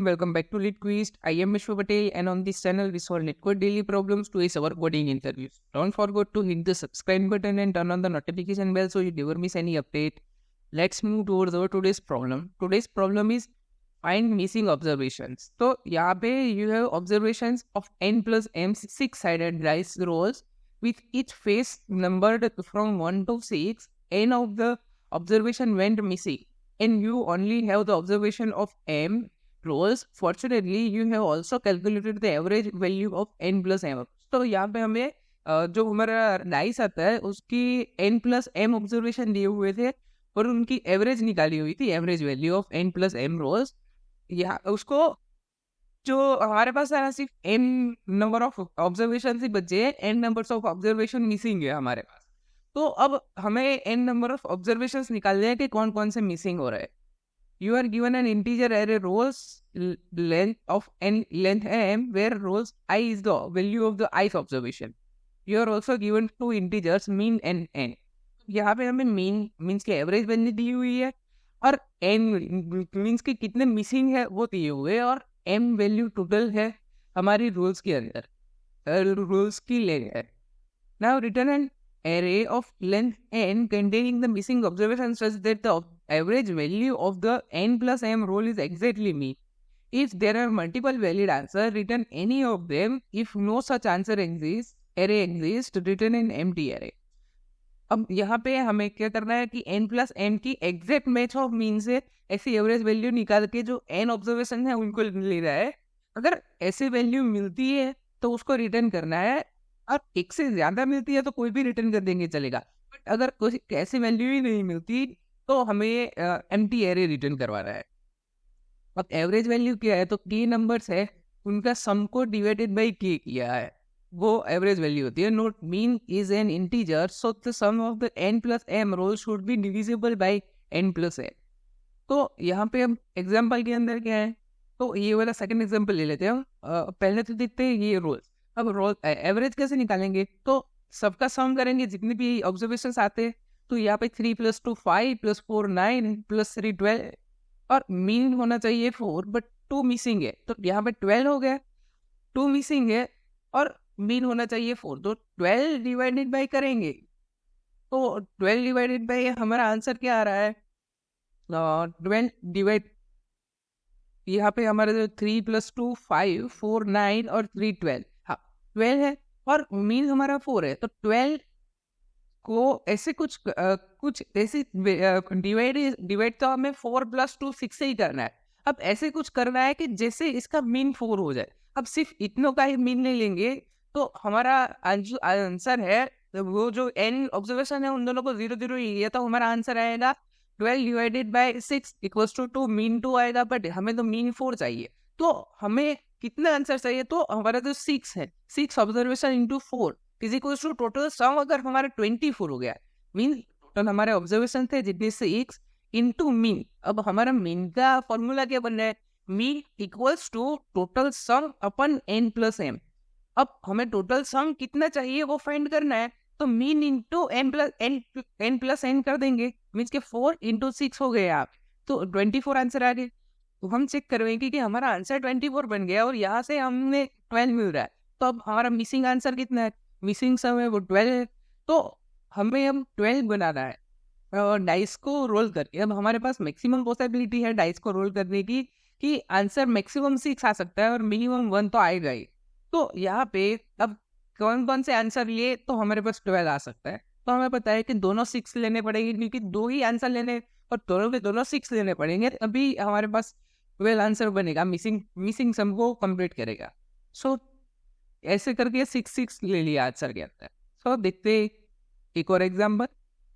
welcome back to LitQuest. I am Vishwa Patel, and on this channel we solve LitQuest daily problems to ace our coding interviews. Don't forget to hit the subscribe button and turn on the notification bell so you never miss any update. Let's move towards our today's problem. Today's problem is find missing observations. So यहाँ पे you have observations of n plus m six-sided dice rolls with each face numbered from 1 to 6. N of the observation went missing, and you only have the observation of m rolls. Fortunately, you have also calculated the average value of n plus m. तो यहाँ पे हमें जो हमारा dice आता है उसकी n plus m observation दिए हुए थे और उनकी एवरेज निकाली हुई थी, average value of n plus m rolls. यहाँ उसको जो हमारे पास है सिर्फ n नंबर ऑफ ऑब्जर्वेशन से बचे हैं, n numbers of observation missing है हमारे पास. तो अब हमें n नंबर ऑफ ऑब्जर्वेशंस निकालने हैं कि कौन कौन से मिसिंग हो रहे हैं. You are given an integer array rows length of n length m where rows I is the value of the ith observation. You are also given two integers mean and n. यहाँ पे हमें mean means की average value दी हुई है और n means की कितने missing है वो दिए हुए हैं और m वैल्यू टोटल है हमारी रूल्स के अंदर, रूल्स की लेंथ है. Now return an array of length n containing the missing observations such that the average value of the n plus m roll is exactly mean. If there are multiple valid answers, return any of them. If no such answer array exists, return an empty array. अब यहाँ पे हमें क्या करना है कि n plus m की exact match of mean से ऐसी एवरेज वैल्यू निकाल के जो n ऑब्जर्वेशन है उनको ले रहा है. अगर ऐसी वैल्यू मिलती है तो उसको रिटर्न करना है, और एक से ज्यादा मिलती है तो कोई भी रिटर्न कर देंगे चलेगा. बट अगर कोई ऐसी वैल्यू ही नहीं मिलती तो हमें एम्प्टी एरे रिटर्न करवाना है. अब एवरेज वैल्यू क्या है, तो k नंबर्स है उनका सम को डिवाइडेड बाय k किया है, वो एवरेज वैल्यू होती है. Note mean is an integer so the sum of the n plus m roll should be divisible by n plus m. तो यहाँ पे हम एग्जाम्पल के अंदर क्या है, तो ये वाला सेकंड एग्जाम्पल ले लेते हैं हम. पहले तो देखते हैं ये रोल्स. अब रोल एवरेज कैसे निकालेंगे, तो सबका सम करेंगे जितने भी ऑब्जर्वेशंस आते हैं. तो यहाँ पे 3 + 2 5 + 4 9 + 3 12 और मीन होना चाहिए 4 बट 2 मिसिंग है, तो यहाँ पे 12 हो गया. 2 मिसिंग है और मीन होना चाहिए 4, तो 12 डिवाइडेड बाय करेंगे. तो 12 डिवाइडेड बाय हमारा आंसर क्या आ रहा है, 12 डिवाइड यहाँ पे हमारे 3 + 2 5 4 9 और 3 12, हाँ 12 है और मीन हमारा 4 है. तो 12 को ऐसे कुछ ऐसे डिवाइड तो हमें 4 + 2 6 से ही करना है. अब ऐसे कुछ करना है कि जैसे इसका मीन 4 हो जाए. अब सिर्फ इतनों का ही मीन नहीं लेंगे तो हमारा आंसर है वो जो n ऑब्जर्वेशन है उन दोनों को 0 0 ही लिया तो हमारा आंसर आएगा 12 डिवाइडेड बाय 6 = 2. मीन 2 आएगा बट हमें तो मीन 4 चाहिए. तो हमें कितना आंसर चाहिए, तो हमारा जो 6 है 6 observation into 4 is equal to total sum अगर हमारा 24 हो गया, मीन टोटल हमारे ऑब्जर्वेशन थे जितने 6 इंटू मीन. अब हमारा मीन का फॉर्मूला क्या बन रहा है, mean equals to total sum upon n plus m. अब हमें टोटल सम कितना चाहिए वो फाइंड करना है, तो mean into n plus n कर देंगे, मीन्स के 4 × 6 हो गए आप, तो 24 आंसर आ गए. तो हम चेक करेंगे कि हमारा आंसर 24 बन गया और यहाँ से हमें 12 मिल रहा है. तो अब हमारा मिसिंग आंसर कितना है, मिसिंग सम है वो 12 है. तो हमें अब 12 बनाना है और डाइस को रोल करके. अब हमारे पास मैक्सिमम पॉसिबिलिटी है डाइस को रोल करने की कि आंसर मैक्सिमम 6 आ सकता है और मिनिमम 1 तो आएगा ही. तो यहाँ पे अब कौन कौन से आंसर लिए, तो हमारे पास 12 आ सकता है. तो हमें पता है कि दोनों 6 लेने पड़ेंगे क्योंकि 2 ही आंसर लेने और दोनों के दोनों 6 लेने पड़ेंगे, अभी हमारे पास 12 आंसर बनेगा, मिसिंग सम को कंप्लीट करेगा. सो ऐसे करके 6 ले लिया आंसर के अंदर. सो देखते एक और एग्जाम्पल.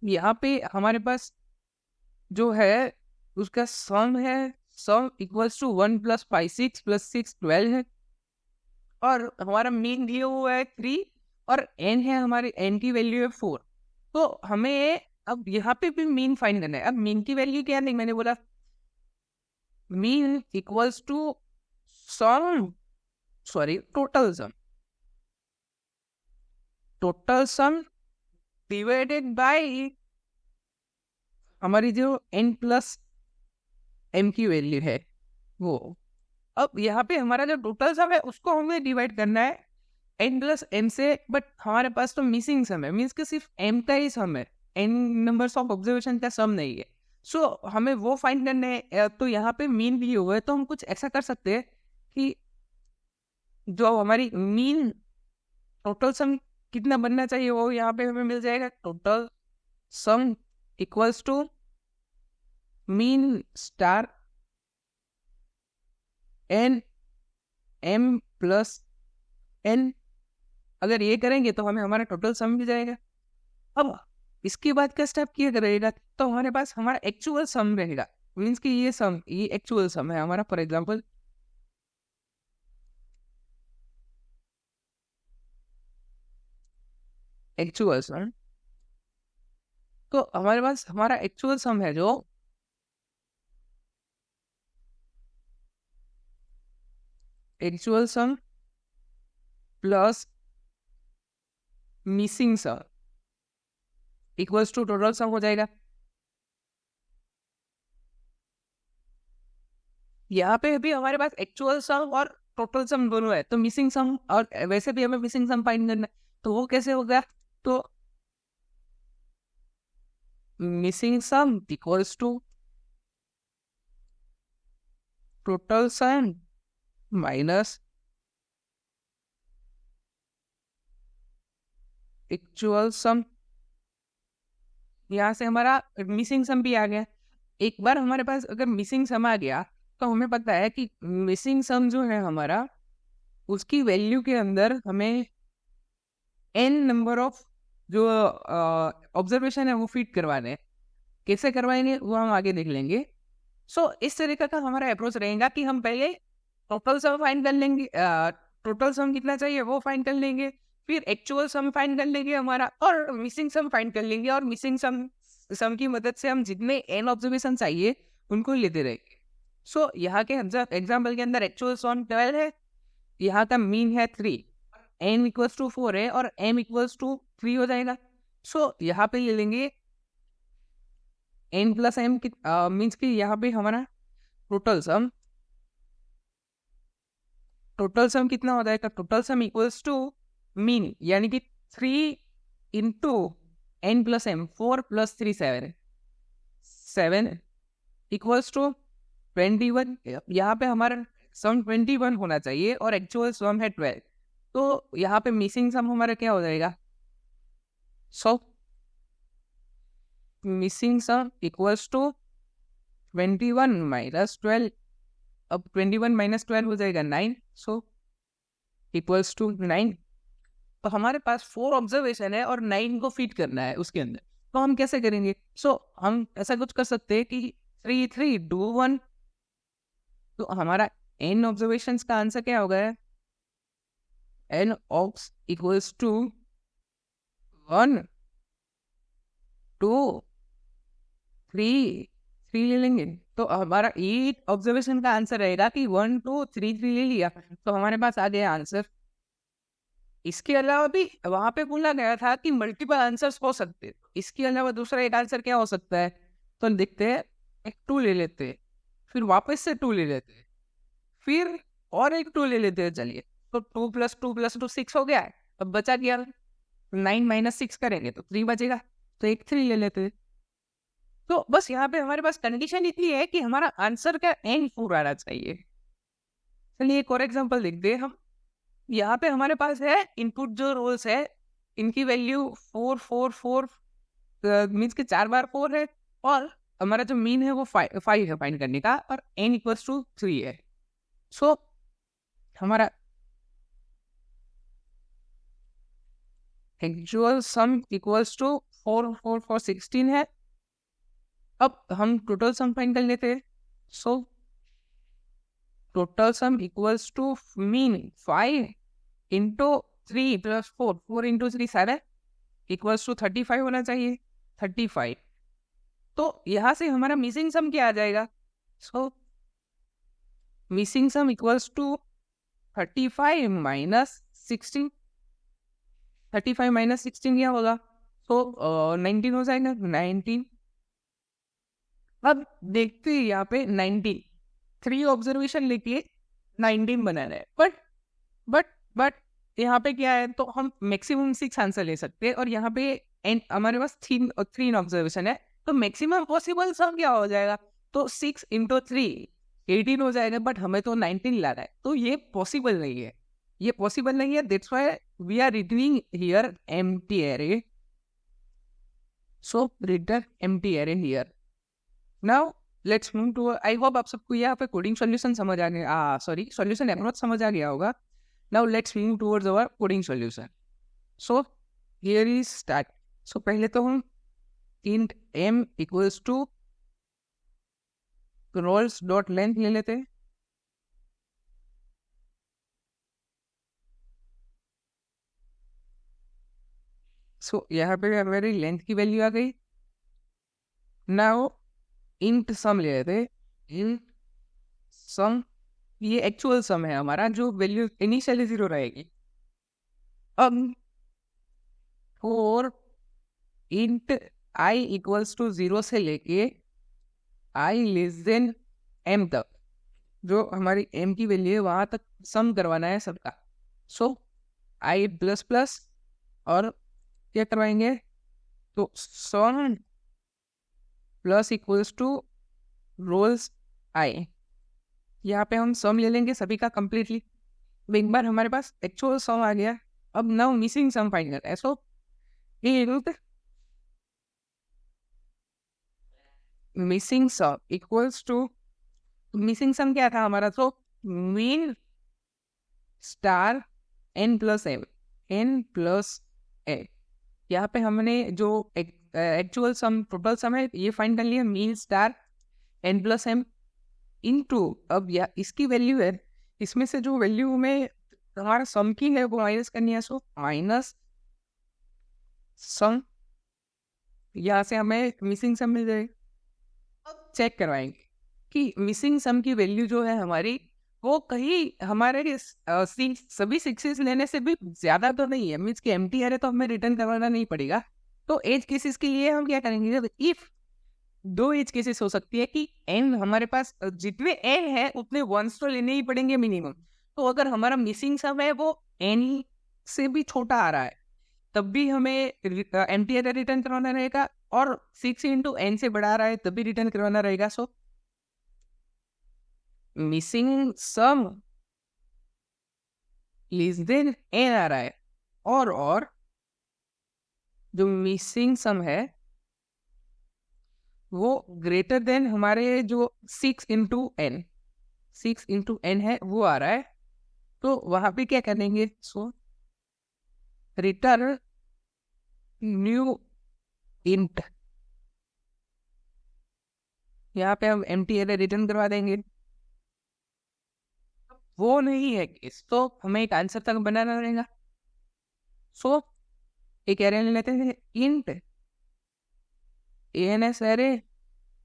यहाँ पे हमारे पास जो है उसका सम है, सम इक्वल्स टू 1 + 5 6 + 6 12 है और हमारा मीन दिया हुआ है 3 और n है, हमारी n की वैल्यू है 4. तो हमें अब यहाँ पे भी मीन फाइंड करना है. अब मीन की वैल्यू क्या नहीं, मैंने बोला mean equals to total sum divided by हमारी जो n प्लस m की वैल्यू है वो. अब यहाँ पे हमारा जो टोटल सम है उसको हमें डिवाइड करना है n प्लस m से, बट हमारे पास तो मिसिंग सम है, मीन्स कि सिर्फ m का ही सम है, n नंबर्स ऑफ ऑब्जर्वेशन का सम नहीं है। सो हमें वो फाइंड करने हैं। तो यहाँ पे मीन भी हुआ है, तो हम कुछ ऐसा कर सकते हैं कि जो हमारी मीन टोटल सम कितना बनना चाहिए वो यहाँ पे हमें मिल जाएगा। Total sum equals to mean star n m plus n। अगर ये करेंगे तो हमें हमारा टोटल सम मिल जाएगा। अब इसके बाद का स्टेप क्या रहेगा, तो हमारे पास हमारा एक्चुअल सम रहेगा, मीन्स कि ये एक्चुअल सम है हमारा। फॉर एग्जांपल एक्चुअल सम, तो हमारे पास हमारा एक्चुअल सम है जो actual sum plus missing sum equals to total sum हो जाएगा। यहाँ पे भी हमारे पास एक्चुअल सम और टोटल सम दोनों है, तो मिसिंग सम, और वैसे भी हमें मिसिंग सम फाइंड करना है, तो वो कैसे होगा, तो missing sum equals to total sum minus actual sum. यहाँ से हमारा मिसिंग सम भी आ गया। एक बार हमारे पास अगर मिसिंग सम आ गया तो हमें पता है कि मिसिंग सम जो है हमारा, उसकी वैल्यू के अंदर हमें n नंबर ऑफ जो ऑब्जर्वेशन है वो फिट करवाने हैं। कैसे करवाएंगे वो हम आगे देख लेंगे। सो इस तरीके का हमारा अप्रोच रहेगा कि हम पहले टोटल सम फाइंड कर लेंगे, टोटल सम कितना चाहिए वो फाइंड कर लेंगे, फिर एक्चुअल सम फाइंड कर लेंगे हमारा, और मिसिंग सम फाइंड कर लेंगे, और मिसिंग सम की मदद से हम जितने n ऑब्जर्वेशन चाहिए उनको लेते रहेंगे। सो यहाँ के एग्जाम्पल के अंदर एक्चुअल सम 12 है, यहाँ का मीन है 3, n इक्वल्स टू 4 है, और m इक्वल्स टू 3 हो जाएगा। सो यहाँ पे ले लेंगे n प्लस m मीन्स कि यहाँ पे हमारा टोटल सम कितना हो जाएगा, total sum equals to mean, यानी कि 3 into n plus m, 4 plus 3 7 equals to 21। यहाँ पे हमारा सम 21 होना चाहिए और एक्चुअल सम है 12, तो यहाँ पे मिसिंग सम हमारा क्या हो जाएगा, so missing sum equals to 21 minus 12। अब 21 माइनस 12 हो जाएगा 9, सो इक्वल्स टू 9। तो हमारे पास 4 ऑब्जर्वेशन है और 9 को फिट करना है उसके अंदर, तो हम कैसे करेंगे। हम ऐसा कुछ कर सकते हैं कि 3 3 2 1, तो हमारा n ऑब्जर्वेशंस का आंसर क्या होगा, n ऑब्स इक्वल्स टू 1 2 3 ले लेंगे, तो हमारा 8 ऑब्जर्वेशन का आंसर रहेगा कि 1 2 3 ले लिया, तो हमारे पास आ गया आंसर। इसके अलावा भी वहां पे बोला गया था कि मल्टीपल आंसर्स हो सकते हैं, इसके अलावा दूसरा एक आंसर क्या हो सकता है, तो देखते हैं। एक 2 ले लेते हैं, फिर वापस से 2 ले लेते हैं, फिर और एक 2 ले लेते हैं। चलिए, तो 2 प्लस 2 प्लस 2 6 हो गया है। अब बचा क्या, 9 माइनस 6 करेंगे तो 3 बचेगा, तो एक 3 ले लेते हैं। तो बस यहाँ पे हमारे पास कंडीशन इतनी है कि हमारा आंसर का n 4 आना चाहिए। चलिए एक और एग्जांपल देखते हैं हम। यहाँ पे हमारे पास है इनपुट जो रोल्स है, इनकी वैल्यू 4 4 4 मीन्स के 4 बार 4 है, और हमारा जो मीन है वो 5 है फाइंड करने का, और n इक्वल्स टू 3 है। सो हमारा एक्चुअल सम इक्वल्स टू 4 4 4 16 है। अब हम टोटल सम फाइंड कर लेते हैं। So total sum equals to mean 5 into 3 plus 4, 4 into 3 7 equals to 35 होना चाहिए, 35। तो यहाँ से हमारा मिसिंग सम क्या आ जाएगा, so missing sum equals to 35 minus 16, 35 minus 16 क्या होगा, तो 19 हो जाएगा, 19। अब देखते हैं यहाँ पे 19 3 ऑब्जर्वेशन लेके 19 बनाना है, बट यहाँ पे क्या है, तो हम मैक्सिमम 6 आंसर ले सकते हैं, और यहाँ पे हमारे पास 3 ऑब्जर्वेशन है, तो मैक्सिमम पॉसिबल सम क्या हो जाएगा, तो 6 इंटू 3 18 हो जाएगा, बट हमें तो 19 लाना है, तो ये पॉसिबल नहीं है, ये पॉसिबल नहीं है, that's why we are returning here empty array, so return empty array here. Now let's move to, I hope आप सबको यहाँ पे कोडिंग सॉल्यूशन समझ आ गया, सॉरी सॉल्यूशन अप्रोच समझ आ गया होगा। Now let's move towards our coding solution. So here is start. So पहले तो हम int m equals to rolls dot length ले लेते हैं। सो यहाँ पे हमारी लेंथ की वैल्यू आ गई। नाउ इंट सम ले लेते हैं। इंट सम, ये एक्चुअल सम है हमारा, जो वैल्यू इनिशियली 0 रहेगी। अब for int i equals to 0 से लेके i लेस देन m तक, जो हमारी m की वैल्यू है वहां तक सम करवाना है सबका। सो i प्लस प्लस, और क्या करवाएंगे, तो sum plus equals to rolls i। यहाँ पे हम सम ले लेंगे सभी का कंप्लीटली। एक बार हमारे पास एक्चुअल सम आ गया, अब नाउ मिसिंग सम फाइंड करते हैं। So missing sum equals to, missing sum क्या था हमारा, तो mean star n plus m, n plus a। यहाँ पे हमने जो एक्चुअल सम टोटल सम है ये फाइंड कर लिया, mean star n plus m into, अब या इसकी वैल्यू है, इसमें से जो वैल्यू हमें हमारा सम की है वो माइनस करनी है। सो माइनस सम, यहाँ से हमें मिसिंग सम मिल जाएगी। अब चेक करवाएंगे कि मिसिंग सम की वैल्यू जो है हमारी, वो कहीं हमारे सभी सिक्सेस लेने से भी ज्यादा तो नहीं है, मीन्स कि एम्प्टी एरे तो हमें रिटर्न करवाना नहीं पड़ेगा। तो एज केसेस के लिए हम क्या करेंगे, इफ दो एज केसेस हो सकती है कि n हमारे पास जितने n है उतने वंस तो लेने ही पड़ेंगे मिनिमम। तो अगर हमारा मिसिंग सम है वो n से भी छोटा आ रहा है, तब भी हमें एम्प्टी एरे रिटर्न करवाना रहेगा, और 6 इंटू n से बढ़ा रहा है तब भी रिटर्न करवाना रहेगा। So missing sum less than n आ रहा है, और जो मिसिंग सम है वो ग्रेटर देन हमारे जो 6 इंटू एन, 6 इंटू एन है वो आ रहा है। तो वहां पे क्या करेंगे, सो रिटर्न न्यू इंट, यहाँ पे हम एम्प्टी एरे रिटर्न करवा देंगे। वो नहीं है केस, तो हमें एक आंसर तक बनाना रहेगा। सो एक एरे ले लेते हैं, int ans array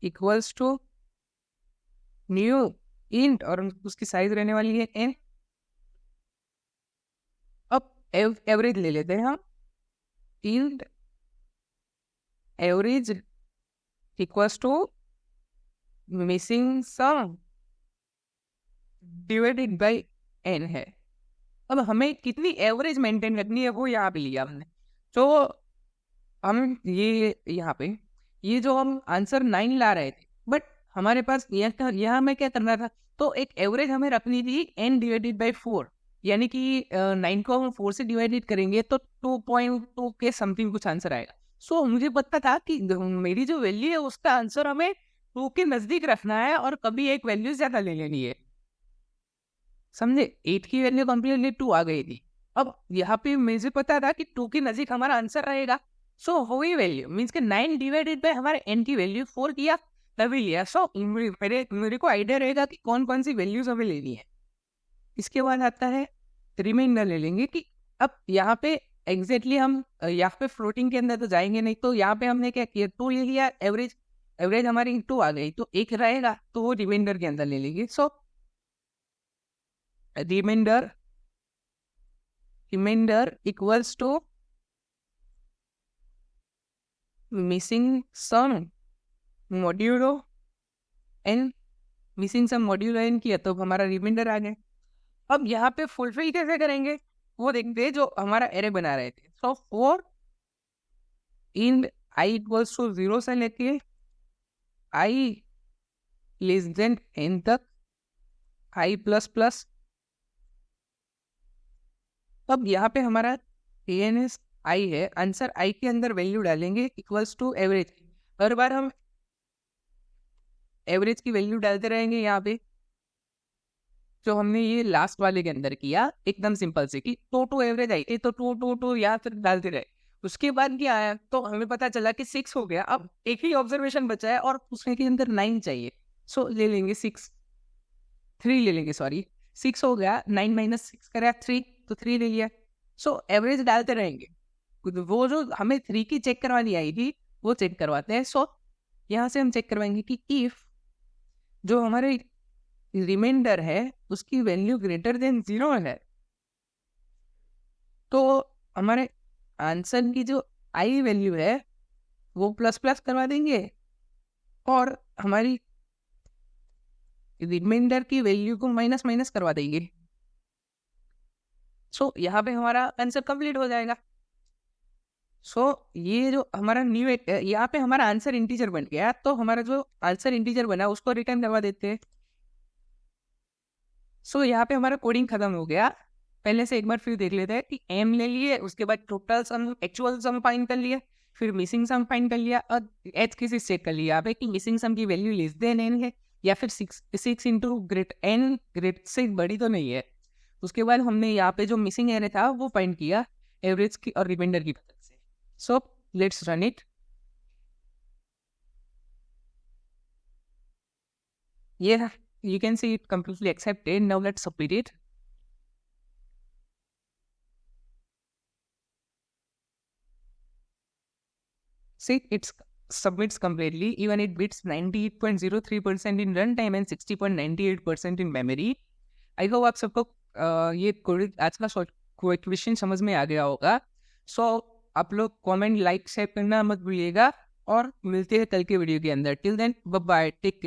equals to new int, और उसकी साइज रहने वाली है n। अब एवरेज ले लेते हैं हम, int average equals to missing sum divided by n है। अब हमें कितनी एवरेज मेंटेन करनी है वो यहाँ पे लिया हमने। तो हम ये यहाँ पे ये जो हम आंसर 9 ला रहे थे, बट हमारे पास यहाँ में क्या करना था, तो एक एवरेज हमें रखनी थी n डिवाइडेड बाई 4, यानी कि 9 को हम 4 से डिवाइडेड करेंगे तो 2.2 के समथिंग कुछ आंसर आएगा। सो मुझे पता था कि मेरी जो वैल्यू है उसका आंसर हमें 2 के नजदीक रखना है, और कभी एक वैल्यू ज्यादा ले लेनी है, समझे। 8 की वैल्यू कंप्लीटली 2 आ गई थी। अब यहाँ पे मुझे पता था कि 2 के नजदीक हमारा आंसर रहेगा। सो वही वैल्यू मीन्स के 9 डिवाइडेड बाय हमारे n की वैल्यू 4 किया तभी लिया। सो मेरे को आइडिया रहेगा कि कौन कौन सी वैल्यूज हमें लेनी है। इसके बाद आता है रिमाइंडर ले लेंगे कि अब यहाँ पे एग्जैक्टली हम यहाँ पे फ्लोटिंग के अंदर तो जाएंगे नहीं, तो यहाँ पे हमने क्या किया, 2 ले लिया, एवरेज एवरेज हमारी 2 आ गई, तो एक रहेगा तो वो रिमाइंडर के अंदर ले लेंगे। So remainder equals to missing sum modulo n, missing sum modulo n किया तो हमारा रिमाइंडर आ गया। अब यहाँ पे फुलफिल कैसे करेंगे वो देखते हैं, जो हमारा एरे बना रहे थे। सो 4 इन आई इक्वल्स टू 0 से लेके आई लेस देन n तक आई प्लस प्लस। अब यहाँ पे हमारा एएनएस आई है, आंसर आई के अंदर वैल्यू डालेंगे इक्वल्स टू एवरेज। हर बार हम एवरेज की वैल्यू डालते रहेंगे यहाँ पे, जो हमने ये लास्ट वाले के अंदर किया एकदम सिंपल से कि टू एवरेज आई थी तो टू यहाँ तक डालते रहे। उसके बाद क्या आया तो हमें पता चला कि 6 हो गया। अब एक ही ऑब्जर्वेशन बचा है और उसके के अंदर 9 चाहिए। सो ले लेंगे 3 ले लेंगे, सॉरी 6 हो गया, 9 माइनस 6 करा 3 तो 3 ले लिया। सो एवरेज डालते रहेंगे, वो जो हमें 3 की चेक करवानी आई थी वो चेक करवाते हैं। सो यहाँ से हम चेक करवाएंगे कि इफ जो हमारे रिमाइंडर है उसकी वैल्यू ग्रेटर देन 0 है तो हमारे आंसर की जो आई वैल्यू है वो प्लस प्लस करवा देंगे और हमारी रिमाइंडर की वैल्यू को माइनस माइनस करवा देंगे। सो यहाँ पे हमारा आंसर कंप्लीट हो जाएगा। सो ये जो हमारा न्यू यहाँ पे हमारा आंसर इंटीजर बन गया, तो हमारा जो आंसर इंटीजर बना उसको रिटर्न करवा देते हैं। सो यहाँ पे हमारा कोडिंग खत्म हो गया। पहले से एक बार फिर देख लेते हैं कि एम ले लिए, उसके बाद total sum actual sum find कर लिया, फिर मिसिंग सम फाइंड कर लिया और एच किसी चेक कर लिया यहाँ पे कि मिसिंग सम की वैल्यू लेस देन एन है या फिर 6 इंटू ग्रेट एन ग्रेट से बड़ी तो नहीं है। उसके बाद हमने यहाँ पे जो मिसिंग एरे था वो फाइंड किया एवरेज की और रिमाइंडर की मदद से। So let's run it. Yeah, you can see it completely accepted. Now let's submit it. See, it submits completely. Even it beats 98.03% in runtime and 60.98% in memory. I hope आप सबको ये आज का क्वेश्चन समझ में आ गया होगा। सो आप लोग कमेंट लाइक शेयर करना मत भूलिएगा और मिलते हैं कल के वीडियो के अंदर। Till then bye bye, take care.